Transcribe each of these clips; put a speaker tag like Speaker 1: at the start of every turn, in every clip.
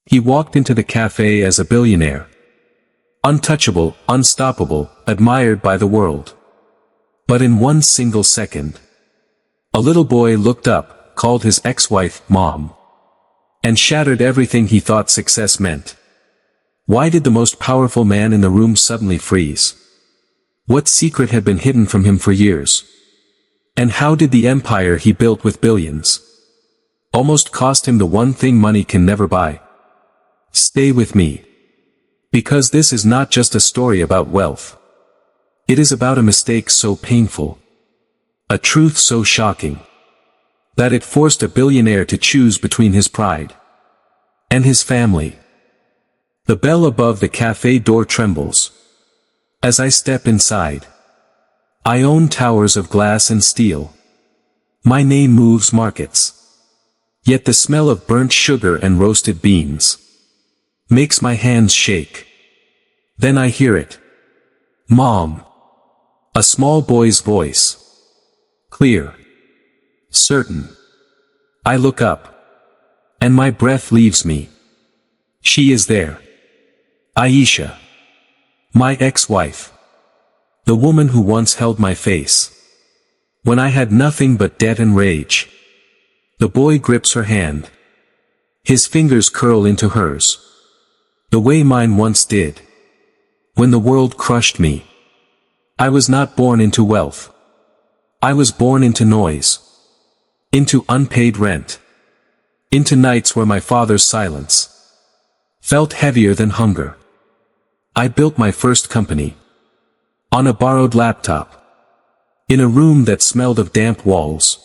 Speaker 1: He walked into the cafe as a billionaire. Untouchable, unstoppable, admired by the world. But in one single second, a little boy looked up, called his ex-wife Mom, and shattered everything he thought success meant. Why did the most powerful man in the room suddenly freeze? What secret had been hidden from him for years? And how did the empire he built with billions almost cost him the one thing money can never buy? Stay with me. Because this is not just a story about wealth. It is about a mistake so painful, a truth so shocking, that it forced a billionaire to choose between his pride and his family. The bell above the cafe door trembles. As I step inside, I own towers of glass and steel. My name moves markets. Yet the smell of burnt sugar and roasted beans makes my hands shake. Then I hear it. Mom. A small boy's voice. Clear. Certain. I look up. And my breath leaves me. She is there. Aisha. My ex-wife. The woman who once held my face when I had nothing but debt and rage. The boy grips her hand. His fingers curl into hers, the way mine once did. When the world crushed me, I was not born into wealth. I was born into noise, into unpaid rent, into nights where my father's silence felt heavier than hunger. I built my first company on a borrowed laptop, in a room that smelled of damp walls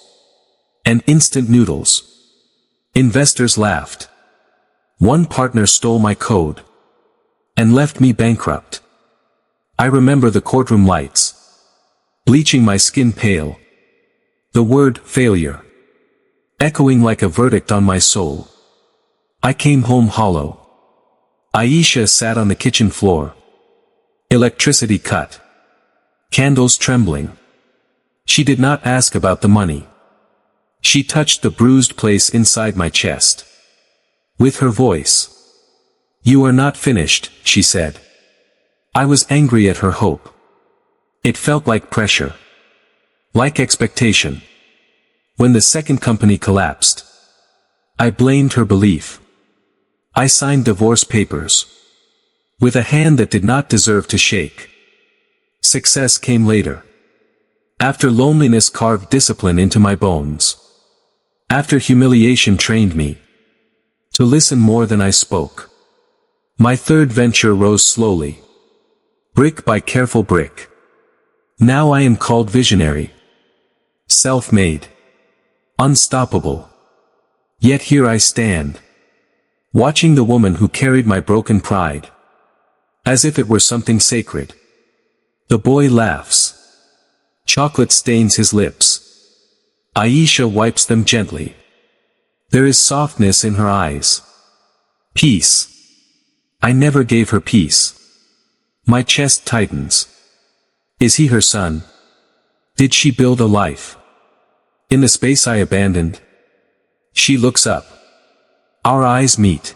Speaker 1: and instant noodles. Investors laughed. One partner stole my code and left me bankrupt. I remember the courtroom lights bleaching my skin pale, the word failure echoing like a verdict on my soul. I came home hollow. Aisha sat on the kitchen floor. Electricity cut. Candles trembling. She did not ask about the money. She touched the bruised place inside my chest with her voice. You are not finished, she said. I was angry at her hope. It felt like pressure, like expectation. When the second company collapsed, I blamed her belief. I signed divorce papers with a hand that did not deserve to shake. Success came later. After loneliness carved discipline into my bones. After humiliation trained me to listen more than I spoke. My third venture rose slowly, brick by careful brick. Now I am called visionary, self-made, unstoppable. Yet here I stand, watching the woman who carried my broken pride, as if it were something sacred. The boy laughs. Chocolate stains his lips. Aisha wipes them gently. There is softness in her eyes. Peace. I never gave her peace. My chest tightens. Is he her son? Did she build a life in the space I abandoned? She looks up. Our eyes meet.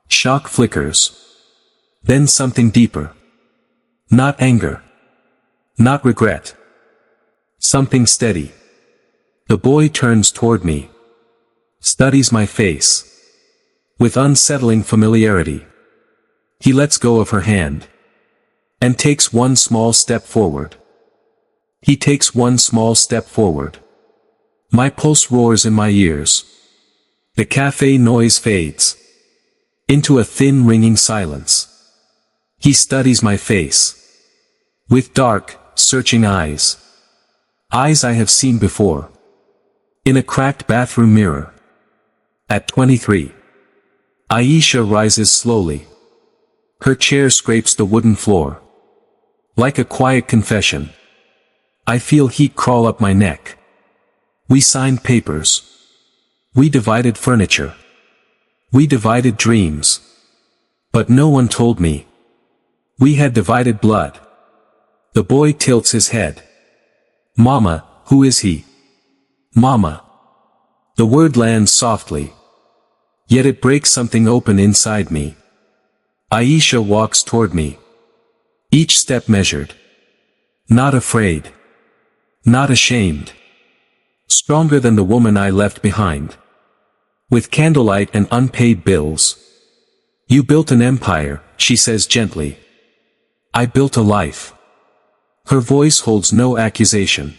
Speaker 1: Shock flickers. Then something deeper. Not anger. Not regret. Something steady. The boy turns toward me. Studies my face. With unsettling familiarity. He lets go of her hand. And takes one small step forward. He takes one small step forward. My pulse roars in my ears. The cafe noise fades into a thin ringing silence. He studies my face with dark, searching eyes. Eyes I have seen before. In a cracked bathroom mirror. At 23. Aisha rises slowly. Her chair scrapes the wooden floor. Like a quiet confession. I feel heat crawl up my neck. We signed papers. We divided furniture. We divided dreams. But no one told me. We had divided blood. The boy tilts his head. Mama, who is he? Mama. The word lands softly. Yet it breaks something open inside me. Aisha walks toward me. Each step measured. Not afraid. Not ashamed. Stronger than the woman I left behind. With candlelight and unpaid bills. You built an empire, she says gently. I built a life. Her voice holds no accusation.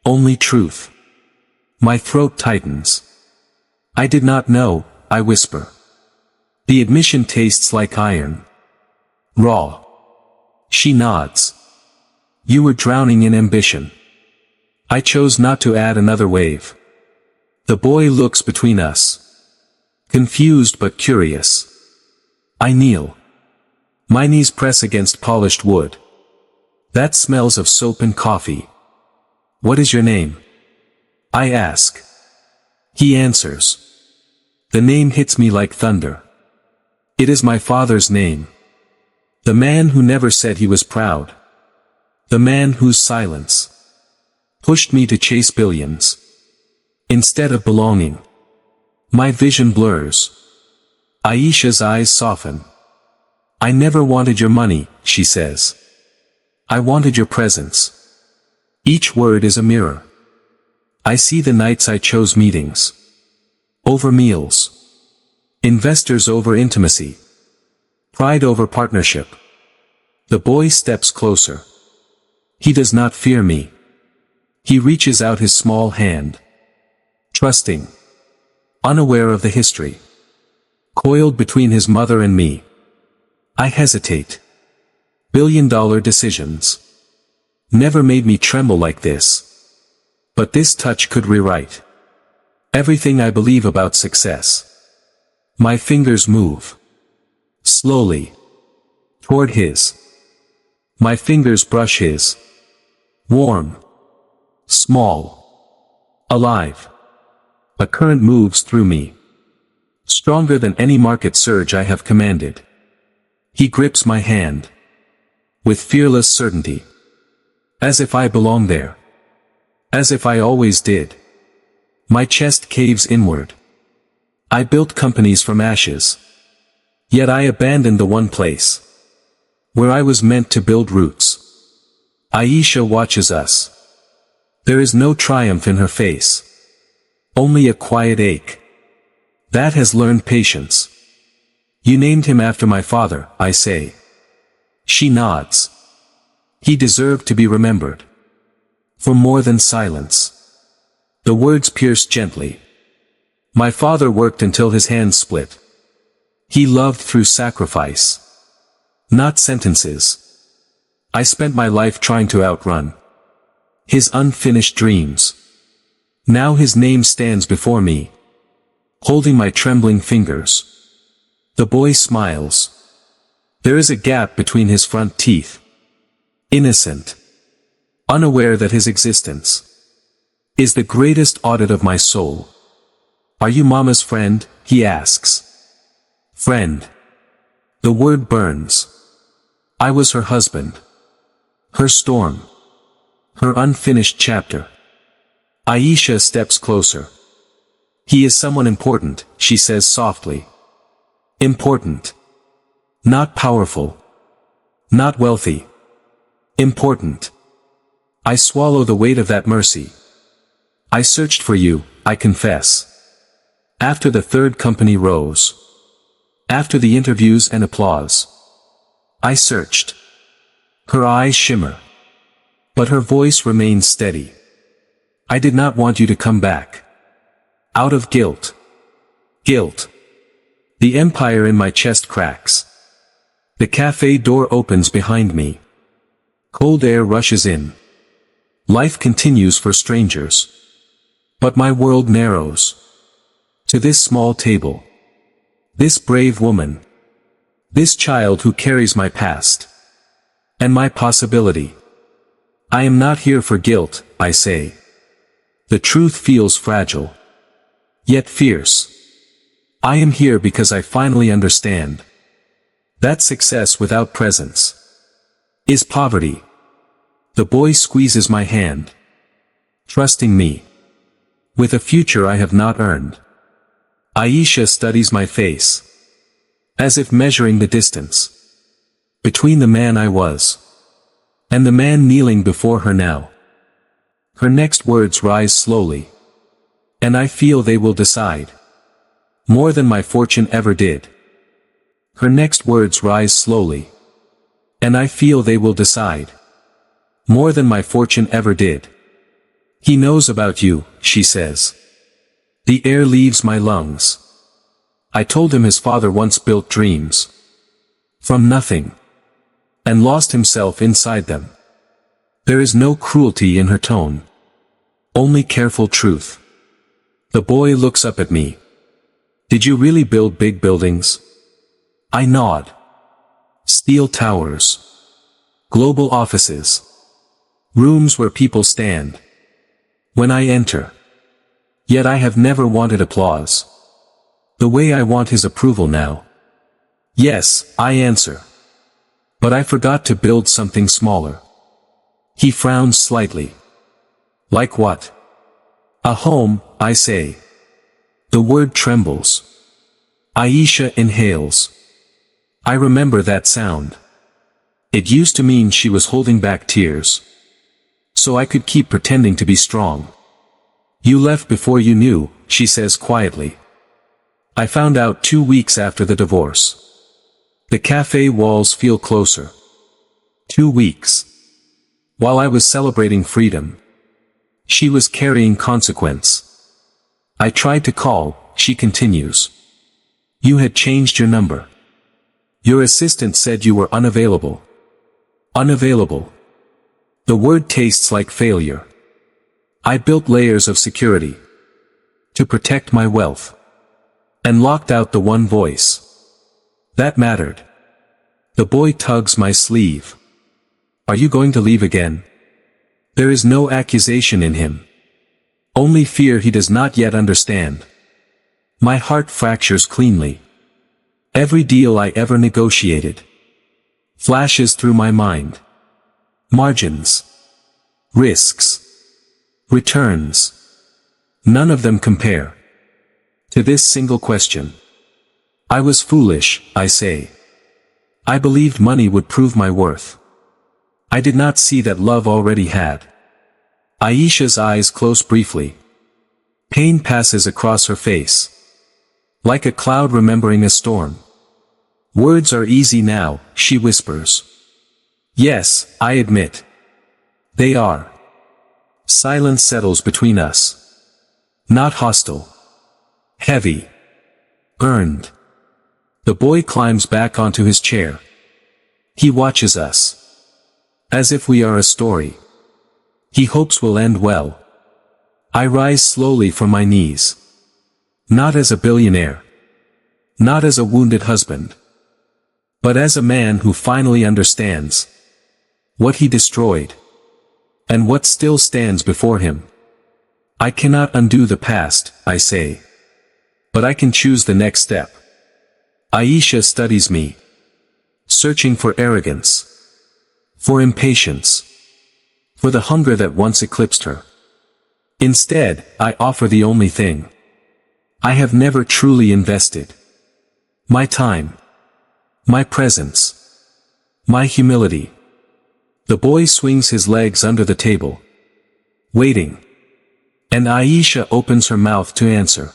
Speaker 1: Only truth. My throat tightens. I did not know, I whisper. The admission tastes like iron. Raw. She nods. You were drowning in ambition. I chose not to add another wave. The boy looks between us. Confused but curious. I kneel. My knees press against polished wood. That smells of soap and coffee. What is your name? I ask. He answers. The name hits me like thunder. It is my father's name. The man who never said he was proud. The man whose silence pushed me to chase billions. Instead of belonging. My vision blurs. Aisha's eyes soften. I never wanted your money, she says. I wanted your presence. Each word is a mirror. I see the nights I chose meetings. Over meals. Investors over intimacy. Pride over partnership. The boy steps closer. He does not fear me. He reaches out his small hand. Trusting. Unaware of the history. Coiled between his mother and me. I hesitate. $1 billion decisions. Never made me tremble like this. But this touch could rewrite everything I believe about success. My fingers move. Slowly. Toward his. My fingers brush his. Warm. Small. Alive. A current moves through me. Stronger than any market surge I have commanded. He grips my hand. With fearless certainty. As if I belong there. As if I always did. My chest caves inward. I built companies from ashes. Yet I abandoned the one place where I was meant to build roots. Aisha watches us. There is no triumph in her face. Only a quiet ache. That has learned patience. You named him after my father, I say. She nods. He deserved to be remembered. For more than silence. The words pierce gently. My father worked until his hands split. He loved through sacrifice. Not sentences. I spent my life trying to outrun his unfinished dreams. Now his name stands before me. Holding my trembling fingers. The boy smiles. There is a gap between his front teeth. Innocent. Unaware that his existence is the greatest audit of my soul. Are you Mama's friend? He asks. Friend. The word burns. I was her husband. Her storm. Her unfinished chapter. Aisha steps closer. He is someone important, she says softly. Important. Not powerful. Not wealthy. Important. I swallow the weight of that mercy. I searched for you, I confess. After the third company rose. After the interviews and applause. I searched. Her eyes shimmer. But her voice remains steady. I did not want you to come back. Out of guilt. Guilt. The empire in my chest cracks. The cafe door opens behind me. Cold air rushes in. Life continues for strangers. But my world narrows. To this small table. This brave woman. This child who carries my past. And my possibility. I am not here for guilt, I say. The truth feels fragile. Yet fierce. I am here because I finally understand. That success without presence is poverty. The boy squeezes my hand. Trusting me. With a future I have not earned. Aisha studies my face, as if measuring the distance between the man I was and the man kneeling before her now. Her next words rise slowly, and I feel they will decide more than my fortune ever did. Her next words rise slowly, and I feel they will decide more than my fortune ever did. He knows about you, she says. The air leaves my lungs. I told him his father once built dreams from nothing and lost himself inside them. There is no cruelty in her tone, only careful truth. The boy looks up at me. Did you really build big buildings? I nod. Steel towers, global offices, rooms where people stand when I enter. Yet I have never wanted applause the way I want his approval now. Yes, I answer. But I forgot to build something smaller. He frowns slightly. Like what? A home, I say. The word trembles. Aisha inhales. I remember that sound. It used to mean she was holding back tears, so I could keep pretending to be strong. You left before you knew, she says quietly. I found out 2 weeks after the divorce. The cafe walls feel closer. 2 weeks. While I was celebrating freedom, she was carrying consequence. I tried to call, she continues. You had changed your number. Your assistant said you were unavailable. Unavailable. The word tastes like failure. I built layers of security to protect my wealth and locked out the one voice that mattered. The boy tugs my sleeve. Are you going to leave again? There is no accusation in him, only fear he does not yet understand. My heart fractures cleanly. Every deal I ever negotiated flashes through my mind. Margins, risks, returns. None of them compare to this single question. I was foolish, I say. I believed money would prove my worth. I did not see that love already had. Aisha's eyes close briefly. Pain passes across her face, like a cloud remembering a storm. Words are easy now, she whispers. Yes, I admit. They are. Silence settles between us. Not hostile. Heavy. Earned. The boy climbs back onto his chair. He watches us, as if we are a story he hopes will end well. I rise slowly from my knees. Not as a billionaire. Not as a wounded husband. But as a man who finally understands what he destroyed and what still stands before him. I cannot undo the past, I say. But I can choose the next step. Aisha studies me, searching for arrogance, for impatience, for the hunger that once eclipsed her. Instead, I offer the only thing I have never truly invested. My time. My presence. My humility. The boy swings his legs under the table, waiting. And Aisha opens her mouth to answer.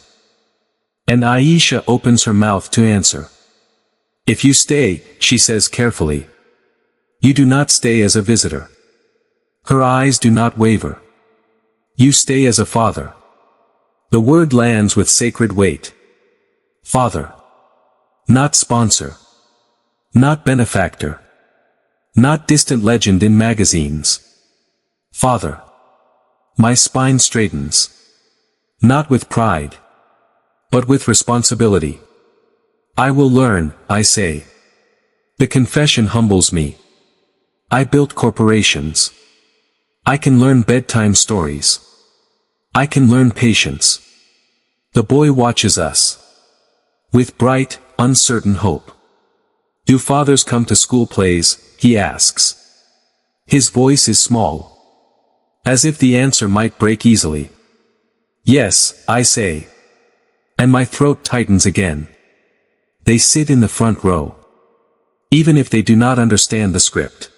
Speaker 1: And Aisha opens her mouth to answer. If you stay, she says carefully. You do not stay as a visitor. Her eyes do not waver. You stay as a father. The word lands with sacred weight. Father. Not sponsor. Not benefactor. Not distant legend in magazines. Father. My spine straightens. Not with pride, but with responsibility. I will learn, I say. The confession humbles me. I built corporations. I can learn bedtime stories. I can learn patience. The boy watches us with bright, uncertain hope. Do fathers come to school plays, he asks. His voice is small, as if the answer might break easily. Yes, I say. And my throat tightens again. They sit in the front row. Even if they do not understand the script.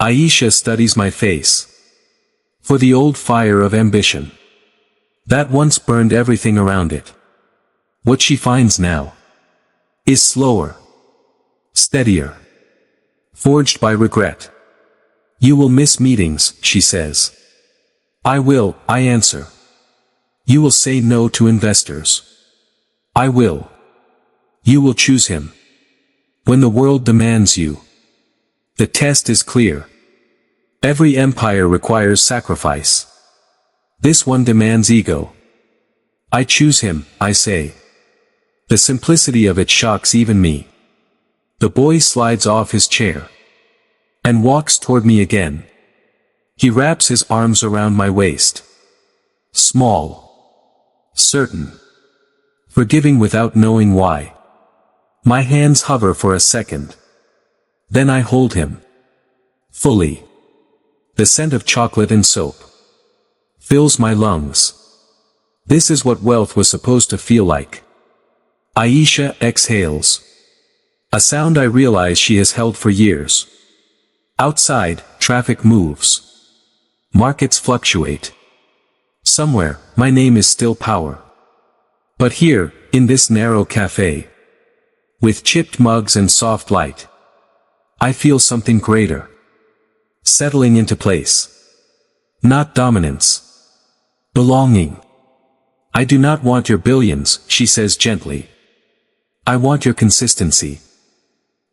Speaker 1: Aisha studies my face. For the old fire of ambition. That once burned everything around it. What she finds now. Is slower. Steadier. Forged by regret. You will miss meetings, she says. I will, I answer. You will say no to investors. I will. You will choose him. When the world demands you. The test is clear. Every empire requires sacrifice. This one demands ego. I choose him, I say. The simplicity of it shocks even me. The boy slides off his chair. And walks toward me again. He wraps his arms around my waist. Small. Certain. Forgiving without knowing why. My hands hover for a second. Then I hold him. Fully. The scent of chocolate and soap. Fills my lungs. This is what wealth was supposed to feel like. Aisha exhales. A sound I realize she has held for years. Outside, traffic moves. Markets fluctuate. Somewhere, my name is still power. But here, in this narrow cafe, with chipped mugs and soft light, I feel something greater. Settling into place. Not dominance. Belonging. I do not want your billions, she says gently. I want your consistency.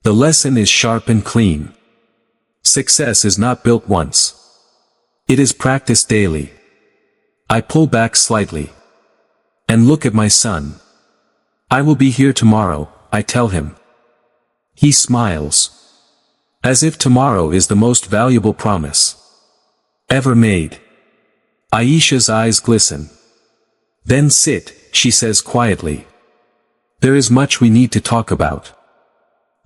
Speaker 1: The lesson is sharp and clean. Success is not built once. It is practiced daily. I pull back slightly. And look at my son. I will be here tomorrow, I tell him. He smiles. As if tomorrow is the most valuable promise ever made. Aisha's eyes glisten. Then sit, she says quietly. There is much we need to talk about.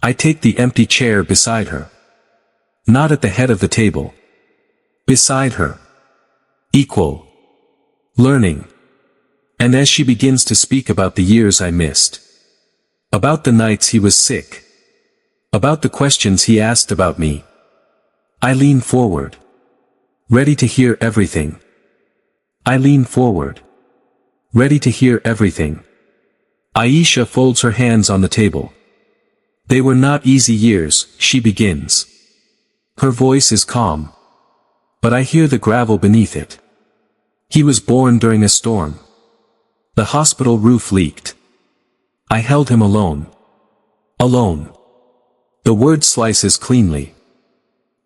Speaker 1: I take the empty chair beside her. Not at the head of the table. Beside her. Equal. Learning. And as she begins to speak about the years I missed. About the nights he was sick. About the questions he asked about me. I lean forward. Ready to hear everything. I lean forward. Ready to hear everything. Aisha folds her hands on the table. They were not easy years, she begins. Her voice is calm. But I hear the gravel beneath it. He was born during a storm. The hospital roof leaked. I held him alone. Alone. The word slices cleanly.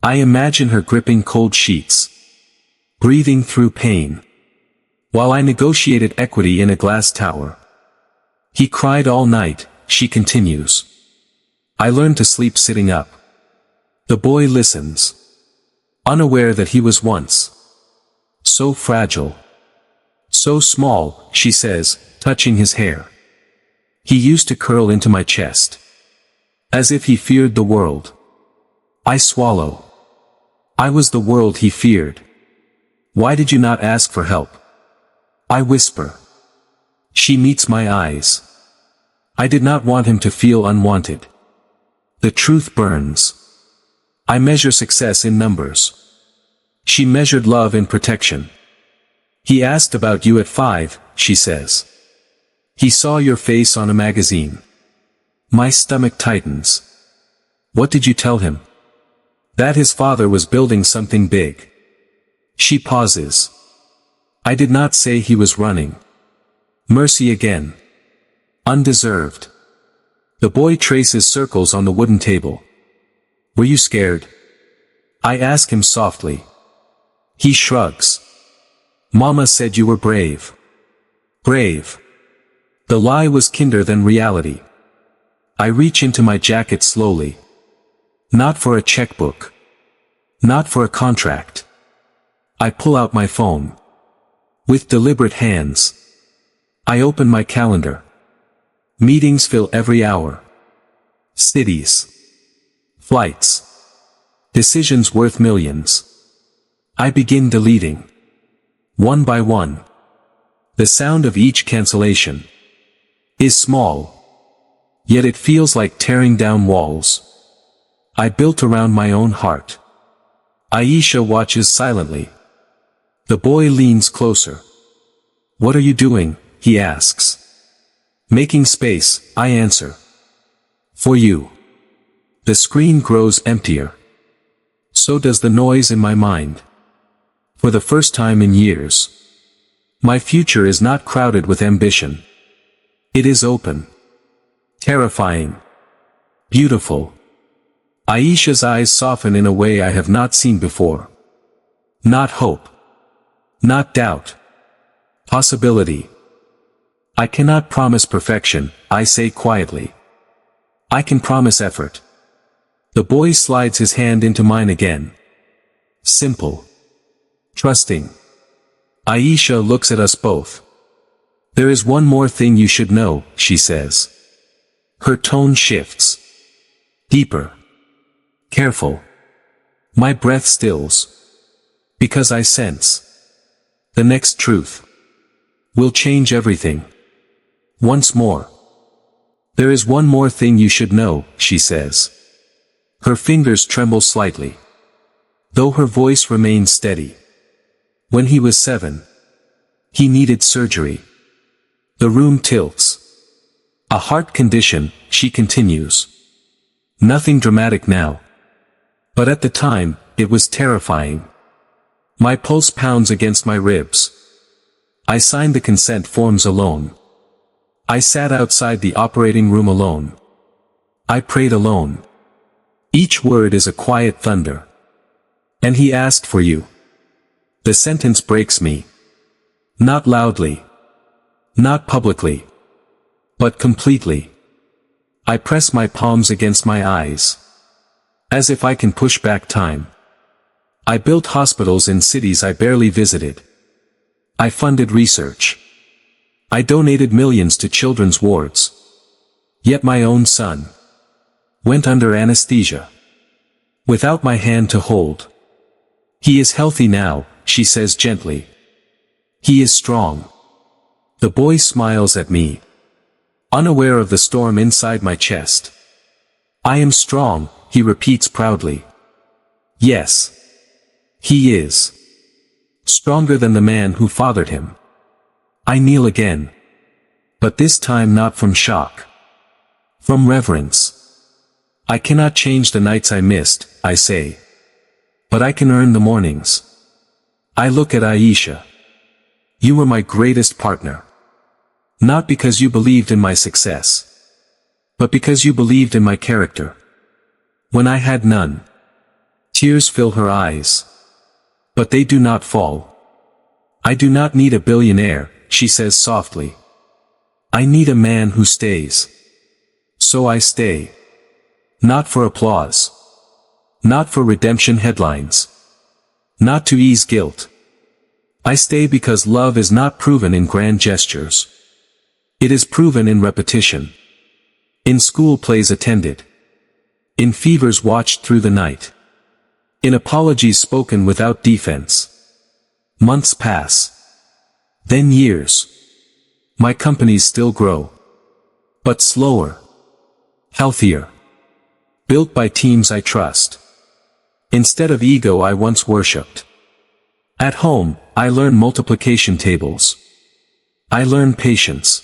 Speaker 1: I imagine her gripping cold sheets. Breathing through pain. While I negotiated equity in a glass tower. He cried all night, she continues. I learned to sleep sitting up. The boy listens. Unaware that he was once so fragile. So small, she says, touching his hair. He used to curl into my chest. As if he feared the world. I swallow. I was the world he feared. Why did you not ask for help? I whisper. She meets my eyes. I did not want him to feel unwanted. The truth burns. I measure success in numbers. She measured love in protection. He asked about you at 5, she says. He saw your face on a magazine. My stomach tightens. What did you tell him? That his father was building something big. She pauses. I did not say he was running. Mercy again. Undeserved. The boy traces circles on the wooden table. Were you scared? I ask him softly. He shrugs. Mama said you were brave. Brave. The lie was kinder than reality. I reach into my jacket slowly. Not for a checkbook. Not for a contract. I pull out my phone. With deliberate hands. I open my calendar. Meetings fill every hour. Cities. Flights. Decisions worth millions. I begin deleting. One by one. The sound of each cancellation. is small. Yet it feels like tearing down walls I built around my own heart. Aisha watches silently. The boy leans closer. "What are you doing?" he asks. "Making space," I answer. "For you." The screen grows emptier. So does the noise in my mind. For the first time in years, my future is not crowded with ambition. It is open. Terrifying. Beautiful. Aisha's eyes soften in a way I have not seen before. Not hope. Not doubt. Possibility. "I cannot promise perfection," I say quietly. "I can promise effort." The boy slides his hand into mine again. Simple. Trusting. Aisha looks at us both. "There is one more thing you should know," she says. Her tone shifts. Deeper. Careful. My breath stills. Because I sense the next truth will change everything. Once more. "There is one more thing you should know," she says. Her fingers tremble slightly, though her voice remains steady. When he was 7, he needed surgery. The room tilts. "A heart condition," she continues. "Nothing dramatic now. But at the time, it was terrifying. My pulse pounds against my ribs. I signed the consent forms alone. I sat outside the operating room alone. I prayed alone. Each word is a quiet thunder. And he asked for you." The sentence breaks me. Not loudly. Not publicly. But completely. I press my palms against my eyes. As if I can push back time. I built hospitals in cities I barely visited. I funded research. I donated millions to children's wards. Yet my own son went under anesthesia. Without my hand to hold. "He is healthy now," she says gently. "He is strong." The boy smiles at me, unaware of the storm inside my chest. "I am strong," he repeats proudly. Yes. He is. Stronger than the man who fathered him. I kneel again. But this time not from shock. From reverence. "I cannot change the nights I missed," I say. "But I can earn the mornings." I look at Aisha. "You were my greatest partner. Not because you believed in my success. But because you believed in my character. When I had none." Tears fill her eyes. But they do not fall. "I do not need a billionaire," she says softly. "I need a man who stays." So I stay. Not for applause. Not for redemption headlines. Not to ease guilt. I stay because love is not proven in grand gestures. It is proven in repetition. In school plays attended. In fevers watched through the night. In apologies spoken without defense. Months pass. Then years. My companies still grow. But slower. Healthier. Built by teams I trust. Instead of ego I once worshipped. At home, I learn multiplication tables. I learn patience.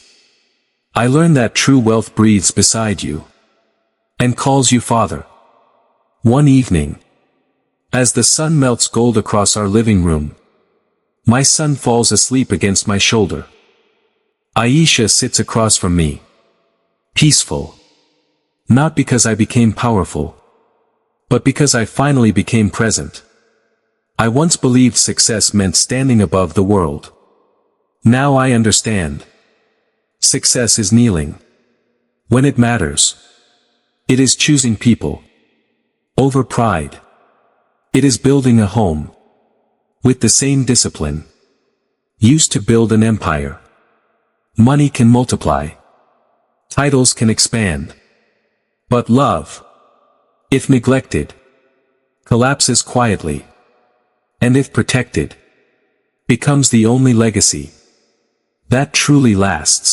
Speaker 1: I learn that true wealth breathes beside you. And calls you father. One evening, as the sun melts gold across our living room, my son falls asleep against my shoulder. Aisha sits across from me. Peaceful. Not because I became powerful, but because I finally became present. I once believed success meant standing above the world. Now I understand. Success is kneeling. When it matters. It is choosing people over pride. It is building a home with the same discipline used to build an empire. Money can multiply. Titles can expand. But love, if neglected, collapses quietly. And if protected, becomes the only legacy that truly lasts.